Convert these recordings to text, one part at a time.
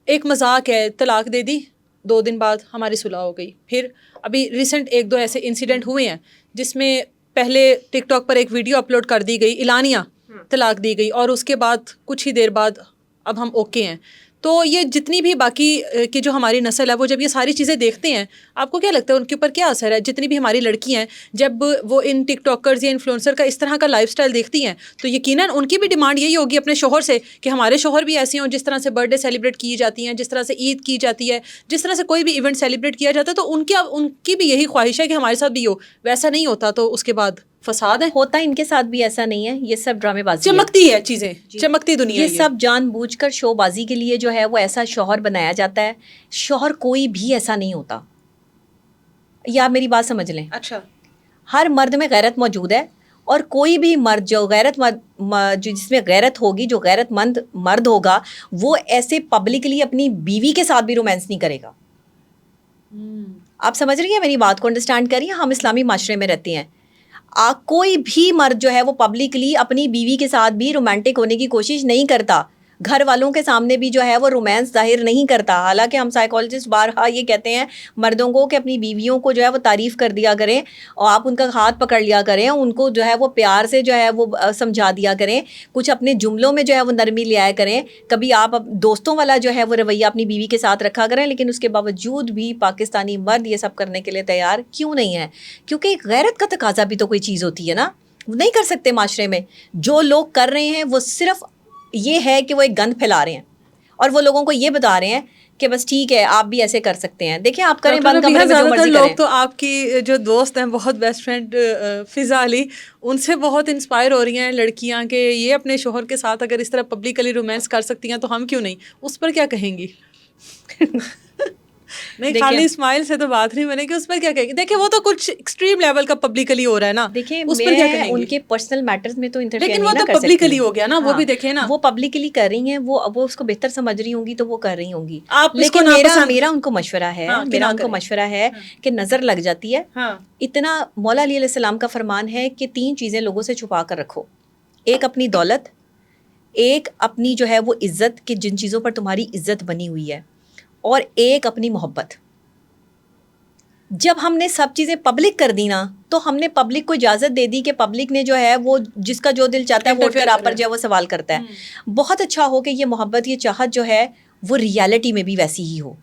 ایک مذاق ہے, طلاق دے دی, 2 دن بعد ہماری صلح ہو گئی. پھر ابھی ریسنٹ 1-2 ایسے انسیڈنٹ ہوئے ہیں جس میں پہلے ٹک ٹاک پر ایک ویڈیو اپلوڈ کر دی گئی, اعلانیہ طلاق دی گئی, اور اس کے بعد کچھ ہی دیر بعد اب ہم اوکے ہیں. تو یہ جتنی بھی باقی کی جو ہماری نسل ہے وہ جب یہ ساری چیزیں دیکھتے ہیں, آپ کو کیا لگتا ہے ان کے اوپر کیا اثر ہے؟ جتنی بھی ہماری لڑکی ہیں جب وہ ان ٹک ٹاکرز یا انفلوئنسر کا اس طرح کا لائف اسٹائل دیکھتی ہیں تو یقیناً ان کی بھی ڈیمانڈ یہی ہوگی اپنے شوہر سے کہ ہمارے شوہر بھی ایسے ہوں, جس طرح سے برتھ ڈے سیلیبریٹ کی جاتی ہیں, جس طرح سے عید کی جاتی ہے, جس طرح سے کوئی بھی ایونٹ سیلیبریٹ کیا جاتا ہے, تو ان کی بھی یہی خواہش ہے کہ ہمارے ساتھ بھی ہو. ویسا نہیں ہوتا تو اس کے بعد فساد ہے. ہوتا ان کے ساتھ بھی ایسا نہیں ہے, یہ سب ڈرامے بازی چمکتی ہے چیزیں, چمکتی دنیا. یہ سب جان بوجھ کر شو بازی کے لیے جو ہے وہ ایسا شوہر بنایا جاتا ہے. شوہر کوئی بھی ایسا نہیں ہوتا, یا آپ میری بات سمجھ لیں. اچھا, ہر مرد میں غیرت موجود ہے, اور کوئی بھی مرد جو جس میں غیرت ہوگی, جو غیرت مند مرد ہوگا, وہ ایسے پبلکلی اپنی بیوی کے ساتھ بھی رومانس نہیں کرے گا. آپ سمجھ رہی ہیں میری بات کو, انڈرسٹینڈ کریے. ہم اسلامی معاشرے میں رہتے ہیں, کوئی بھی مرد جو ہے وہ پبلکلی اپنی بیوی کے ساتھ بھی رومانٹک ہونے کی کوشش نہیں کرتا, گھر والوں کے سامنے بھی جو ہے وہ رومانس ظاہر نہیں کرتا. حالانکہ ہم سائیکالوجسٹ بارہا یہ کہتے ہیں مردوں کو کہ اپنی بیویوں کو جو ہے وہ تعریف کر دیا کریں, اور آپ ان کا ہاتھ پکڑ لیا کریں, ان کو جو ہے وہ پیار سے جو ہے وہ سمجھا دیا کریں, کچھ اپنے جملوں میں جو ہے وہ نرمی لے آیا کریں. کبھی آپ دوستوں والا جو ہے وہ رویہ اپنی بیوی کے ساتھ رکھا کریں. لیکن اس کے باوجود بھی پاکستانی مرد یہ سب کرنے کے لیے تیار کیوں نہیں ہے؟ کیونکہ غیرت کا تقاضا بھی تو کوئی چیز ہوتی ہے نا. نہیں کر سکتے معاشرے میں. جو لوگ کر رہے ہیں وہ صرف یہ ہے کہ وہ ایک گند پھیلا رہے ہیں, اور وہ لوگوں کو یہ بتا رہے ہیں کہ بس ٹھیک ہے آپ بھی ایسے کر سکتے ہیں. دیکھیں آپ کریں بند کمرے میں جو مرضی کریں. لوگ تو آپ کی جو دوست ہیں بہت بیسٹ فرینڈ فضا علی, ان سے بہت انسپائر ہو رہی ہیں لڑکیاں کہ یہ اپنے شوہر کے ساتھ اگر اس طرح پبلکلی رومانس کر سکتی ہیں تو ہم کیوں نہیں. اس پر کیا کہیں گی؟ نہیں, خالی اسمائل سے تو بات نہیں بنے گی. اس پر کیا کہیں گے؟ دیکھیں وہ تو کچھ ایکسٹریم لیول کا پبلکلی ہو رہا ہے نا. دیکھیں اس پر کیا کہیں گے؟ ان کے پرسنل میٹرز میں تو انٹرفیئر لیکن نہیں وہ نہ تو کر سکتی. پبلکلی ہو گیا نا, وہ بھی دیکھیں نا, وہ پبلکلی کر رہی ہیں, وہ اس کو بہتر سمجھ رہی ہوں گی تو وہ کر رہی ہوں گی. لیکن میرا ان کو مشورہ ہے کہ نظر لگ جاتی ہے. اتنا مولا علی علیہ السلام کا فرمان ہے کہ 3 چیزیں لوگوں سے چھپا کر رکھو. ایک اپنی دولت, ایک اپنی جو ہے وہ عزت کہ جن چیزوں پر تمہاری عزت بنی ہوئی ہے, اور ایک اپنی محبت. جب ہم نے سب چیزیں پبلک کر دی نا تو ہم نے پبلک کو اجازت دے دی کہ پبلک نے جو ہے وہ جس کا جو دل چاہتا ہے ووٹ کر آپ پر جو ہے وہ سوال کرتا ہے. بہت اچھا ہو کہ یہ محبت, یہ چاہت جو ہے وہ ریالٹی میں بھی ویسی ہی ہو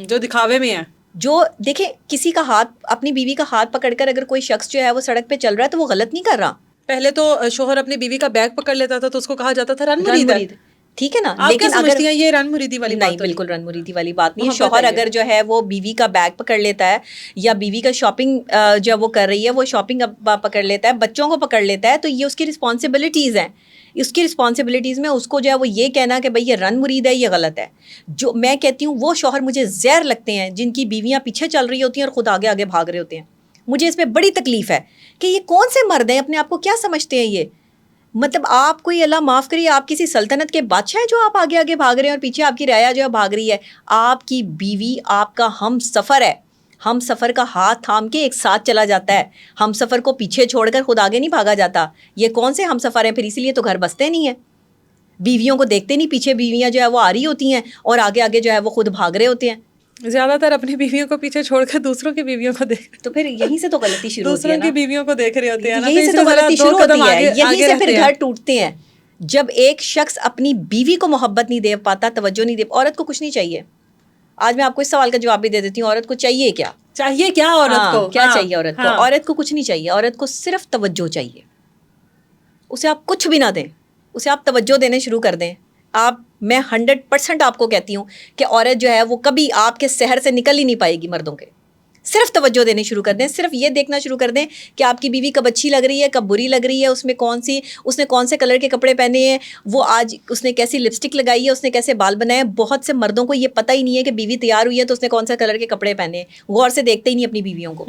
جو دکھاوے میں ہے. جو دیکھیں کسی کا ہاتھ, اپنی بیوی کا ہاتھ پکڑ کر اگر کوئی شخص جو ہے وہ سڑک پہ چل رہا ہے تو وہ غلط نہیں کر رہا. پہلے تو شوہر اپنی بیوی کا بیگ پکڑ لیتا تھا تو اس کو کہا جاتا تھا رن مرید, ٹھیک ہے نا. لیکن اگر یہ رن مریدی والی بات نہیں, بالکل رن مریدی والی بات نہیں ہے. شوہر اگر جو ہے وہ بیوی کا بیگ پکڑ لیتا ہے, یا بیوی کا شاپنگ جو وہ کر رہی ہے وہ شاپنگ پکڑ لیتا ہے, بچوں کو پکڑ لیتا ہے, تو یہ اس کی رسپانسبلٹیز ہیں. اس کی رسپانسبلٹیز میں اس کو جو ہے وہ یہ کہنا کہ بھائی یہ رن مرید ہے, یہ غلط ہے. جو میں کہتی ہوں وہ شوہر مجھے زہر لگتے ہیں جن کی بیویاں پیچھے چل رہی ہوتی ہیں اور خود آگے آگے بھاگ رہے ہوتے ہیں. مجھے اس میں بڑی تکلیف ہے کہ یہ کون سے مرد ہیں, اپنے آپ کو کیا سمجھتے ہیں یہ. مطلب آپ کوئی اللہ معاف کریے, آپ کسی سلطنت کے بادشاہ ہیں جو آپ آگے آگے بھاگ رہے ہیں اور پیچھے آپ کی رعایا جو ہے بھاگ رہی ہے. آپ کی بیوی آپ کا ہم سفر ہے, ہم سفر کا ہاتھ تھام کے ایک ساتھ چلا جاتا ہے. ہم سفر کو پیچھے چھوڑ کر خود آگے نہیں بھاگا جاتا. یہ کون سے ہم سفر ہیں؟ پھر اسی لیے تو گھر بستے نہیں ہیں, بیویوں کو دیکھتے نہیں, پیچھے بیویاں جو ہے وہ آ رہی ہوتی ہیں اور آگے آگے جو ہے وہ خود بھاگ رہے ہوتے ہیں. زیادہ تر اپنی بیویوں کو پیچھے چھوڑ کر دوسروں کی بیویوں کو دیکھ, تو پھر یہیں سے تو غلطی شروع ہوتی ہے نا. دوسروں کی بیویوں کو دیکھ رہے ہوتے ہیں, یہیں سے تو غلطی شروع ہوتی ہے, یہیں سے پھر گھر ٹوٹتے ہیں. جب ایک شخص اپنی بیوی کو محبت نہیں دے پاتا, توجہ نہیں دے, عورت کو کچھ نہیں چاہیے. آج میں آپ کو اس سوال کا جواب بھی دے دیتی ہوں, عورت کو چاہیے کیا؟ چاہیے کیا عورت کو؟ کیا چاہیے عورت کو؟ عورت کو کچھ نہیں چاہیے, عورت کو صرف توجہ چاہیے. اسے آپ کچھ بھی نہ دیں, اسے آپ توجہ دینے شروع کر دیں. میں 100% آپ کو کہتی ہوں کہ عورت جو ہے وہ کبھی آپ کے سحر سے نکل ہی نہیں پائے گی مردوں کے. صرف توجہ دینے شروع کر دیں, صرف یہ دیکھنا شروع کر دیں کہ آپ کی بیوی کب اچھی لگ رہی ہے, کب بری لگ رہی ہے, اس نے کون سے کلر کے کپڑے پہنے ہیں, وہ آج اس نے کیسی لپسٹک لگائی ہے, اس نے کیسے بال بنائے ہیں. بہت سے مردوں کو یہ پتہ ہی نہیں ہے کہ بیوی تیار ہوئی ہے تو اس نے کون سے کلر کے کپڑے پہنے ہیں. غور سے دیکھتے ہی نہیں اپنی بیویوں کو,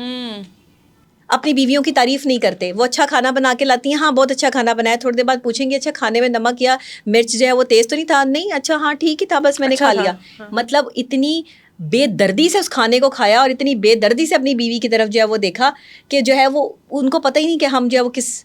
اپنی بیویوں کی تعریف نہیں کرتے. وہ اچھا کھانا بنا کے لاتی ہیں, ہاں بہت اچھا کھانا بنایا, تھوڑی دیر بعد پوچھیں گے اچھا کھانے میں نمک یا مرچ جو ہے وہ تیز تو نہیں تھا, نہیں اچھا ہاں ٹھیک ہی تھا, بس میں نے کھا لیا. مطلب اتنی بے دردی سے اس کھانے کو کھایا اور اتنی بے دردی سے اپنی بیوی کی طرف جو ہے وہ دیکھا کہ جو ہے وہ ان کو پتہ ہی نہیں کہ ہم جو ہے وہ کس